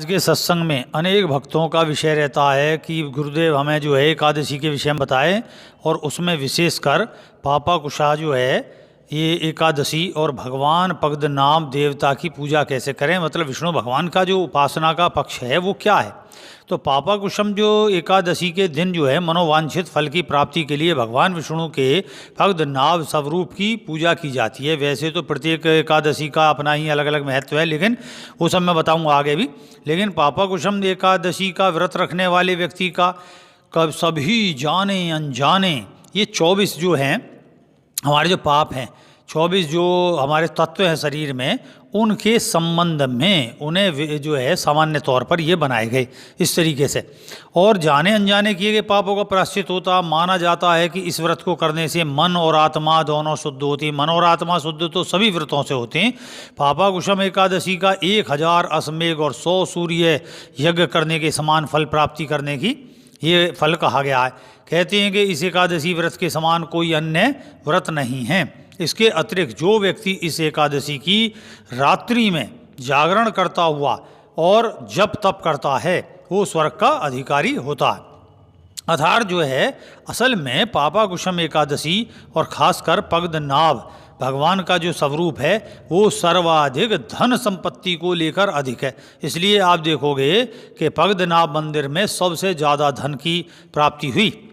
आज के सत्संग में अनेक भक्तों का विषय रहता है कि गुरुदेव हमें जो है एकादशी के विषय में बताएं, और उसमें विशेषकर पापा कुशा जो है ये एकादशी और भगवान पद्मनाभ देवता की पूजा कैसे करें, मतलब विष्णु भगवान का जो उपासना का पक्ष है वो क्या है। तो पापा कुशम जो एकादशी के दिन जो है मनोवांछित फल की प्राप्ति के लिए भगवान विष्णु के पद्मनाभ स्वरूप की पूजा की जाती है। वैसे तो प्रत्येक एकादशी का अपना ही अलग अलग महत्व है, लेकिन वो सब मैं बताऊंगा आगे भी। लेकिन पापा कुशम एकादशी का व्रत रखने वाले व्यक्ति का कब सभी जाने अनजाने ये 24 जो हैं हमारे जो पाप हैं, 24 जो हमारे तत्व हैं शरीर में, उनके संबंध में उन्हें जो है सामान्य तौर पर ये बनाए गए इस तरीके से। और जाने अनजाने किए गए पापों का प्रायश्चित होता माना जाता है कि इस व्रत को करने से मन और आत्मा दोनों शुद्ध होती है। मन और आत्मा शुद्ध तो सभी व्रतों से होते हैं। पापा कुशम एकादशी का 1000 अश्वमेघ और 100 सूर्य यज्ञ करने के समान फल प्राप्ति करने की ये फल कहा गया है। कहते हैं कि इस एकादशी व्रत के समान कोई अन्य व्रत नहीं है। इसके अतिरिक्त जो व्यक्ति इस एकादशी की रात्रि में जागरण करता हुआ और जप तप करता है वो स्वर्ग का अधिकारी होता है। अर्थात जो है असल में पापा कुशम एकादशी और खासकर पद्मनाभ भगवान का जो स्वरूप है वो सर्वाधिक धन संपत्ति को लेकर अधिक है। इसलिए आप देखोगे कि पद्मनाभ मंदिर में सबसे ज़्यादा धन की प्राप्ति हुई।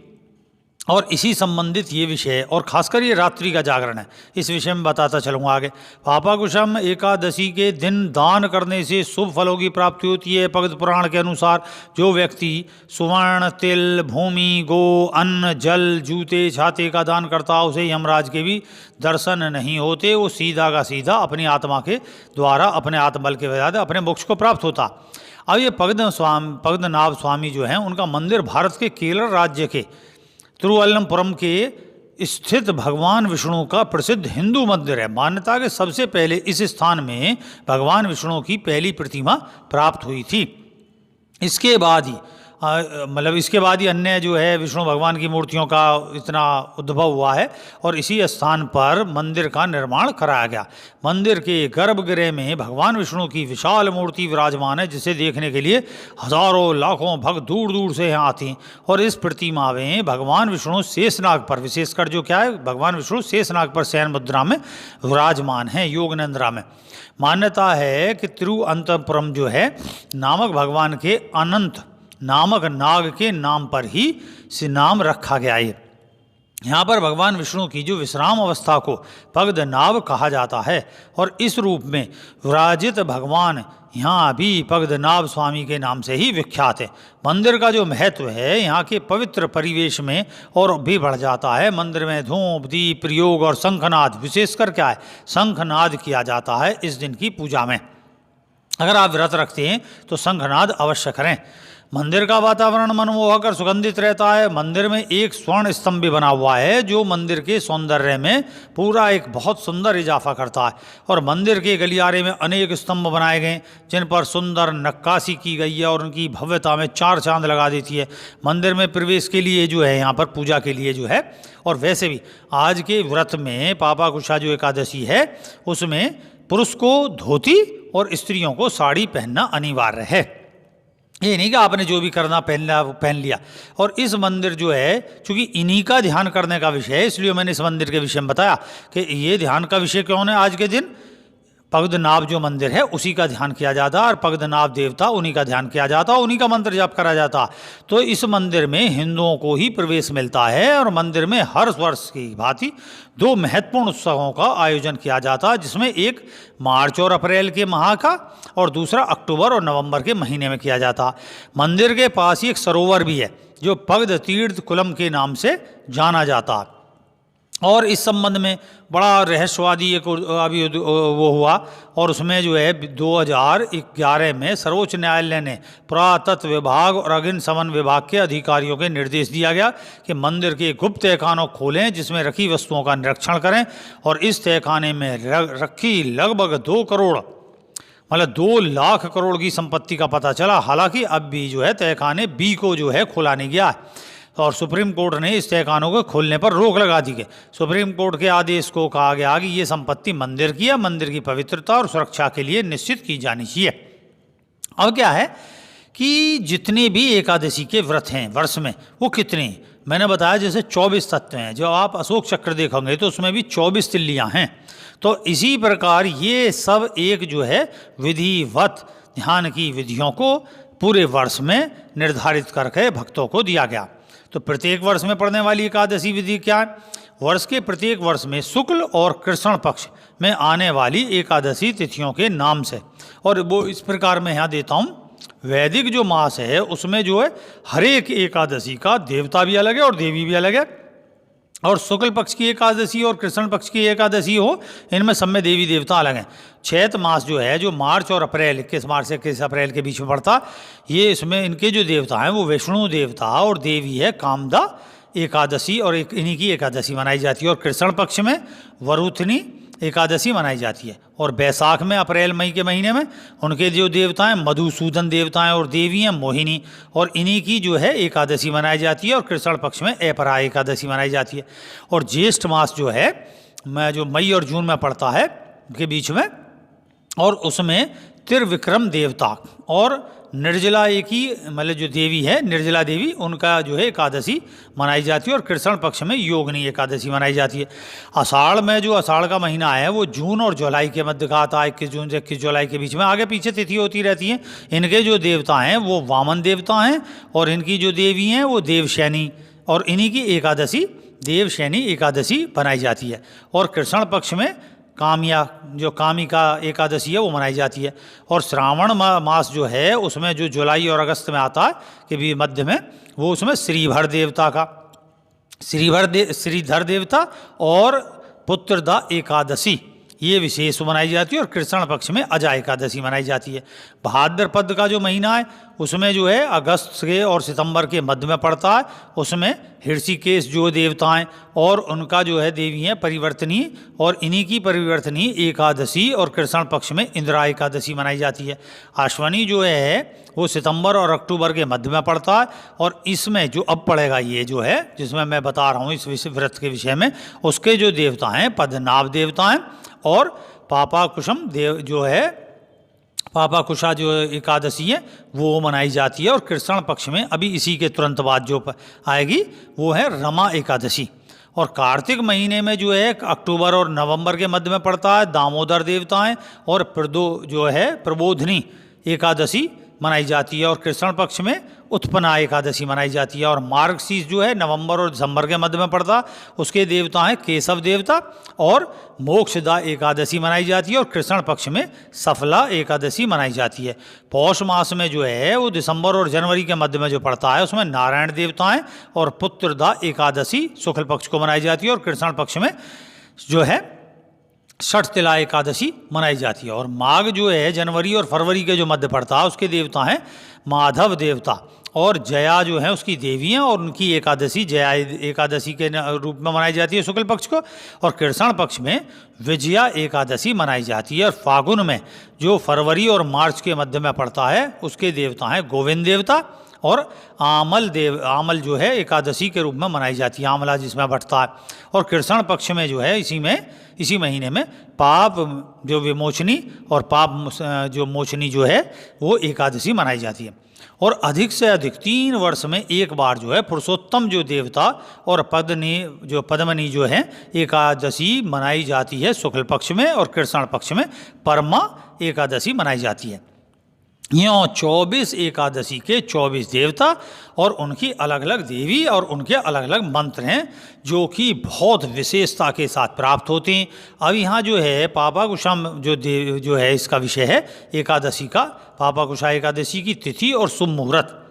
और इसी संबंधित ये विषय और खासकर ये रात्रि का जागरण है, इस विषय में बताता चलूँगा आगे। पापा कुशम एकादशी के दिन दान करने से शुभ फलों की प्राप्ति होती है। पद्म पुराण के अनुसार जो व्यक्ति सुवर्ण, तिल, भूमि, गो, अन्न, जल, जूते, छाते का दान करता उसे यमराज के भी दर्शन नहीं होते। वो सीधा का सीधा अपनी आत्मा के द्वारा अपने आत्मबल के वजह अपने मोक्ष को प्राप्त होता। अब ये पद्मनाभ स्वामी जो हैं उनका मंदिर भारत के केरल राज्य के तिरुवल्लमपुरम के स्थित भगवान विष्णु का प्रसिद्ध हिंदू मंदिर है। मान्यता के सबसे पहले इस स्थान में भगवान विष्णु की पहली प्रतिमा प्राप्त हुई थी। इसके बाद ही इसके बाद ही अन्य जो है विष्णु भगवान की मूर्तियों का इतना उद्भव हुआ है और इसी स्थान पर मंदिर का निर्माण कराया गया। मंदिर के गर्भगृह में भगवान विष्णु की विशाल मूर्ति विराजमान है, जिसे देखने के लिए हजारों लाखों भक्त दूर दूर से यहाँ आते हैं। और इस प्रतिमा में भगवान विष्णु शेषनाग पर, विशेषकर जो क्या है भगवान विष्णु शेषनाग पर शयन मुद्रा में विराजमान है, योग निद्रा में। मान्यता है कि तिरुअनंतपुरम जो है नामक भगवान के अनंत नामक नाग के नाम पर ही से नाम रखा गया है। यहाँ पर भगवान विष्णु की जो विश्राम अवस्था को पद्मनाभ कहा जाता है और इस रूप में विराजित भगवान यहाँ भी पद्मनाभ स्वामी के नाम से ही विख्यात है। मंदिर का जो महत्व है यहाँ के पवित्र परिवेश में और भी बढ़ जाता है। मंदिर में धूप, दीप, प्रयोग और शंखनाद, विशेषकर क्या है शंखनाद किया जाता है इस दिन की पूजा में। अगर आप व्रत रखते हैं तो शंखनाद अवश्य करें। मंदिर का वातावरण मनमोहक और सुगंधित रहता है। मंदिर में एक स्वर्ण स्तंभ भी बना हुआ है जो मंदिर के सौंदर्य में पूरा एक बहुत सुंदर इजाफा करता है। और मंदिर के गलियारे में अनेक स्तंभ बनाए गए जिन पर सुंदर नक्काशी की गई है और उनकी भव्यता में 4 चांद लगा देती है। मंदिर में प्रवेश के लिए जो है यहाँ पर पूजा के लिए जो है, और वैसे भी आज के व्रत में पापा कुशा जो एकादशी है उसमें पुरुष को धोती और स्त्रियों को साड़ी पहनना अनिवार्य है। ये नहीं कि आपने जो भी करना पहन लिया। और इस मंदिर जो है चूँकि इन्हीं का ध्यान करने का विषय है, इसलिए मैंने इस मंदिर के विषय में बताया कि ये ध्यान का विषय क्यों है। आज के दिन पद्मनाभ जो मंदिर है उसी का ध्यान किया जाता और पद्मनाभ देवता उन्हीं का ध्यान किया जाता, उन्हीं का मंत्र जाप करा जाता। तो इस मंदिर में हिंदुओं को ही प्रवेश मिलता है और मंदिर में हर वर्ष की भांति 2 महत्वपूर्ण उत्सवों का आयोजन किया जाता है, जिसमें एक मार्च और अप्रैल के माह का और दूसरा अक्टूबर और नवंबर के महीने में किया जाता। मंदिर के पास ही एक सरोवर भी है जो पद्म तीर्थ कुलम के नाम से जाना जाता। और इस संबंध में बड़ा रहस्यवादी एक अभी वो हुआ और उसमें जो है 2011 में सर्वोच्च न्यायालय ने पुरातत्व विभाग और अग्निशमन विभाग के अधिकारियों के निर्देश दिया गया कि मंदिर के गुप्त तहखानों खोलें जिसमें रखी वस्तुओं का निरीक्षण करें। और इस तहखाने में रखी लगभग 2 करोड़ मतलब 2 लाख करोड़ की संपत्ति का पता चला। हालांकि अब भी जो है तहखाने बी को जो है खोला नहीं गया और सुप्रीम कोर्ट ने इस तहखानों को खोलने पर रोक लगा दी गई। सुप्रीम कोर्ट के आदेश को कहा गया कि ये संपत्ति मंदिर की है, मंदिर की पवित्रता और सुरक्षा के लिए निश्चित की जानी चाहिए। अब क्या है कि जितने भी एकादशी के व्रत हैं वर्ष में वो कितने हैं? मैंने बताया जैसे 24 तत्व हैं, जो आप अशोक चक्र देखोगे तो उसमें भी 24 तिल्लियाँ हैं। तो इसी प्रकार ये सब एक जो है विधिवत ध्यान की विधियों को पूरे वर्ष में निर्धारित करके भक्तों को दिया गया। तो प्रत्येक वर्ष में पढ़ने वाली एकादशी विधि क्या है? वर्ष के प्रत्येक वर्ष में शुक्ल और कृष्ण पक्ष में आने वाली एकादशी तिथियों के नाम से, और वो इस प्रकार मैं यहाँ देता हूँ। वैदिक जो मास है उसमें जो है हर एक एकादशी का देवता भी अलग है और देवी भी अलग है, और शुक्ल पक्ष की एकादशी और कृष्ण पक्ष की एकादशी हो, इनमें सब में देवी देवता अलग हैं। चैत मास जो है, जो मार्च और अप्रैल 21 मार्च से 21 अप्रैल के बीच में पड़ता, ये इसमें इनके जो देवता हैं वो विष्णु देवता और देवी है कामदा एकादशी, और इन्हीं की एकादशी मनाई जाती है। और कृष्ण पक्ष में वरुथनी एकादशी मनाई जाती है, और बैसाख में अप्रैल मई के महीने में उनके जो देवता हैं मधुसूदन देवता हैं और देवी हैं मोहिनी, और इन्हीं की जो है एकादशी मनाई जाती है। और कृष्ण पक्ष में अपरा एकादशी मनाई जाती है। और ज्येष्ठ मास जो है जो मई और जून में पड़ता है के बीच में, और उसमें त्रिविक्रम देवता और निर्जला एक ही मतलब जो देवी है निर्जला देवी, उनका जो है एकादशी मनाई जाती है। और कृष्ण पक्ष में योगिनी एकादशी मनाई जाती है। आषाढ़ में जो आषाढ़ का महीना है वो जून और जुलाई के मध्य का आता है, 21 जून से 21 जुलाई के बीच में, आगे पीछे तिथि होती रहती है। इनके जो देवता हैं वो वामन देवता हैं, और इनकी जो देवी हैं वो देवशैनी, और इन्हीं की एकादशी देवशैनी एकादशी बनाई जाती है। और कृष्ण पक्ष में कामिया जो कामिका एकादशी है वो मनाई जाती है। और श्रावण मास जो है उसमें जो जुलाई और अगस्त में आता है के भी मध्य में, वो उसमें श्रीभर देवता का श्रीधर देवता और पुत्रदा एकादशी ये विशेष मनाई जाती है। और कृष्ण पक्ष में अजा एकादशी मनाई जाती है। भाद्रपद का जो महीना है उसमें जो है अगस्त के और सितंबर के मध्य में पड़ता है, उसमें ऋषिकेश जो देवताएं और उनका जो है देवी हैं परिवर्तनी, और इन्हीं की परिवर्तनी एकादशी और कृष्ण पक्ष में इंदिरा एकादशी मनाई जाती है। आश्वनी जो है वो सितंबर और अक्टूबर के मध्य में पड़ता है, और इसमें जो अब पड़ेगा ये जो है जिसमें मैं बता रहा हूँ इस व्रत के विषय में, उसके जो देवता हैं पद्मनाभ देवता हैं, और पापाकुशम देव जो है पापाकुशा जो एकादशी है वो मनाई जाती है। और कृष्ण पक्ष में अभी इसी के तुरंत बाद जो आएगी वो है रमा एकादशी। और कार्तिक महीने में जो है अक्टूबर और नवंबर के मध्य में पड़ता है दामोदर देवताएं और प्रबोधनी एकादशी मनाई जाती है। और कृष्ण पक्ष में उत्पन्ना एकादशी मनाई जाती है। और मार्गशीर्ष जो है नवंबर और दिसंबर के मध्य में पड़ता, उसके देवता हैं केशव देवता, और मोक्षदा एकादशी मनाई जाती है। और कृष्ण पक्ष में सफला एकादशी मनाई जाती है। पौष मास में जो है वो दिसंबर और जनवरी के मध्य में जो पड़ता है उसमें नारायण देवता हैं और पुत्रदा एकादशी शुक्ल पक्ष को मनाई जाती है। और कृष्ण पक्ष में जो है षठ तिला एकादशी मनाई जाती है। और माघ जो है जनवरी और फरवरी के जो मध्य पड़ता है उसके देवता हैं माधव देवता, और जया जो है उसकी देवी हैं, और उनकी एकादशी जया एकादशी के रूप में मनाई जाती है शुक्ल पक्ष को। और कृष्ण पक्ष में विजया एकादशी मनाई जाती है। और फागुन में जो फरवरी और मार्च के मध्य में पड़ता है उसके देवता हैं गोविंद देवता, और आमल जो है एकादशी के रूप में मनाई जाती है, आमला जिसमें बढ़ता है। और कृष्ण पक्ष में जो है इसी महीने में पाप जो विमोचनी और पाप जो मोचनी जो है वो एकादशी मनाई जाती है। और अधिक से अधिक 3 वर्ष में एक बार जो है पुरुषोत्तम जो देवता और पद्मनी जो है एकादशी मनाई जाती है शुक्ल पक्ष में, और कृष्ण पक्ष में परमा एकादशी मनाई जाती है। यों 24 एकादशी के 24 देवता और उनकी अलग अलग देवी और उनके अलग अलग मंत्र हैं जो कि बहुत विशेषता के साथ प्राप्त होते हैं। अब यहाँ जो है पापाकुशम जो है इसका विषय है एकादशी का, पापाकुशा एकादशी की तिथि और शुभ मुहूर्त।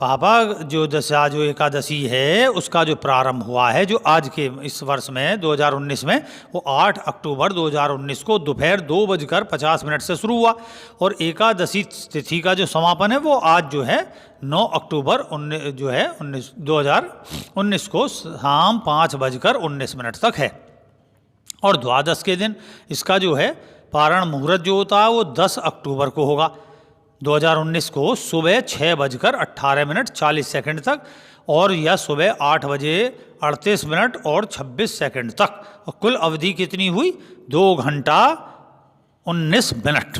पापा जो दशा जो एकादशी है उसका जो प्रारंभ हुआ है जो आज के इस वर्ष में 2019 में वो 8 अक्टूबर 2019 को दोपहर 2:50 से शुरू हुआ, और एकादशी तिथि का जो समापन है वो आज जो है 9 अक्टूबर 2019 को शाम 5:19 तक है। और द्वादश के दिन इसका जो है पारण मुहूर्त जो होता है वो 10 अक्टूबर को होगा 2019 को सुबह 6:18:40 तक, और यह सुबह 8:38 और 26 तक। और कुल अवधि कितनी हुई 2 घंटा 19 मिनट।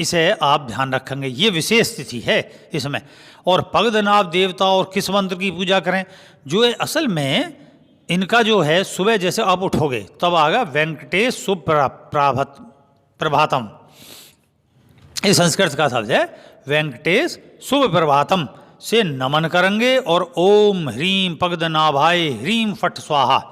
इसे आप ध्यान रखेंगे, ये विशेष तिथि है इसमें। और पगदनाभ देवता और किस मंत्र की पूजा करें, जो है असल में इनका जो है सुबह जैसे आप उठोगे तब आएगा वेंकटेश प्रभातम, ये संस्कृत का शब्द है। वेंकटेश शुभ प्रभातम से नमन करेंगे और ओम ह्रीम पगदनाभाय ह्रीम फट स्वाहा,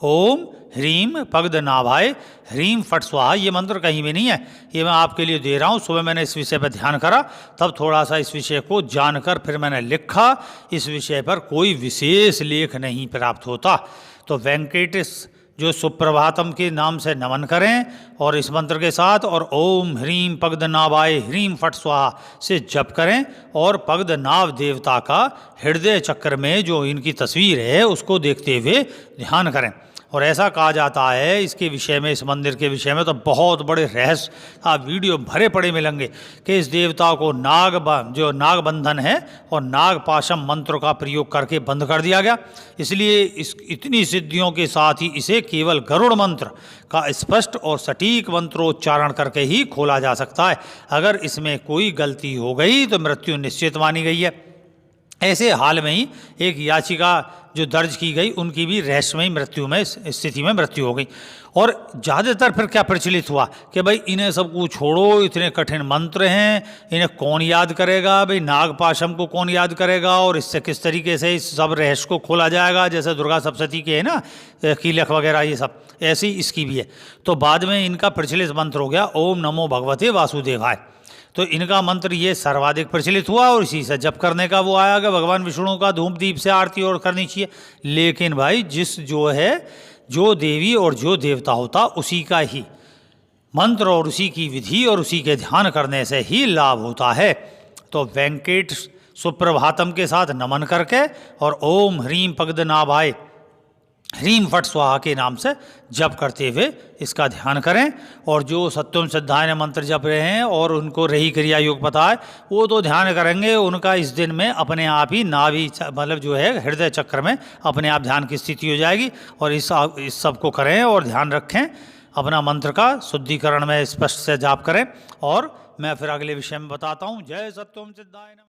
ओम ह्रीम पगदनाभाय ह्रीम फट स्वाहा, ये मंत्र कहीं भी नहीं है, ये मैं आपके लिए दे रहा हूँ। सुबह मैंने इस विषय पर ध्यान करा, तब थोड़ा सा इस विषय को जानकर फिर मैंने लिखा। इस विषय पर कोई विशेष लेख नहीं प्राप्त होता। तो वेंकटेश जो सुप्रभातम के नाम से नमन करें और इस मंत्र के साथ, और ओम ह्रीम पगदनाभाय ह्रीम फट स्वाहा से जप करें, और पगदनाभ देवता का हृदय चक्र में जो इनकी तस्वीर है उसको देखते हुए ध्यान करें। और ऐसा कहा जाता है इसके विषय में, इस मंदिर के विषय में तो बहुत बड़े रहस्य आप वीडियो भरे पड़े मिलेंगे कि इस देवता को जो नागबंधन है और नागपाशम मंत्र का प्रयोग करके बंद कर दिया गया। इसलिए इतनी सिद्धियों के साथ ही इसे केवल गरुड़ मंत्र का स्पष्ट और सटीक मंत्रोच्चारण करके ही खोला जा सकता है। अगर इसमें कोई गलती हो गई तो मृत्यु निश्चित मानी गई है। ऐसे हाल में ही एक याचिका जो दर्ज की गई, उनकी भी रहस्यमयी मृत्यु में स्थिति में मृत्यु हो गई। और ज़्यादातर फिर क्या प्रचलित हुआ कि भाई इन्हें सबको छोड़ो, इतने कठिन मंत्र हैं, इन्हें कौन याद करेगा, भाई नागपाशम को कौन याद करेगा, और इससे किस तरीके से इस सब रहस्य को खोला जाएगा। जैसे दुर्गा सप्तशती के है ना कीलक वगैरह, ये सब ऐसी इसकी भी है। तो बाद में इनका प्रचलित मंत्र हो गया ओम नमो भगवते वासुदेवाय। तो इनका मंत्र ये सर्वाधिक प्रचलित हुआ और इसी से जप करने का वो आया कि भगवान विष्णु का धूप दीप से आरती और करनी चाहिए। लेकिन भाई जो देवी और जो देवता होता उसी का ही मंत्र और उसी की विधि और उसी के ध्यान करने से ही लाभ होता है। तो वेंकट सुप्रभातम के साथ नमन करके और ओम ह्रीम पगदनाभाय ह्रीम फट स्वाहा के नाम से जप करते हुए इसका ध्यान करें। और जो सत्यम सिद्धाय मंत्र जप रहे हैं और उनको रही क्रिया योग पता है, वो तो ध्यान करेंगे, उनका इस दिन में अपने आप ही नाभि मतलब जो है हृदय चक्र में अपने आप ध्यान की स्थिति हो जाएगी। और इस सब को करें और ध्यान रखें, अपना मंत्र का शुद्धिकरण में स्पष्ट से जाप करें। और मैं फिर अगले विषय में बताता हूँ। जय सत्यम सिद्धाय।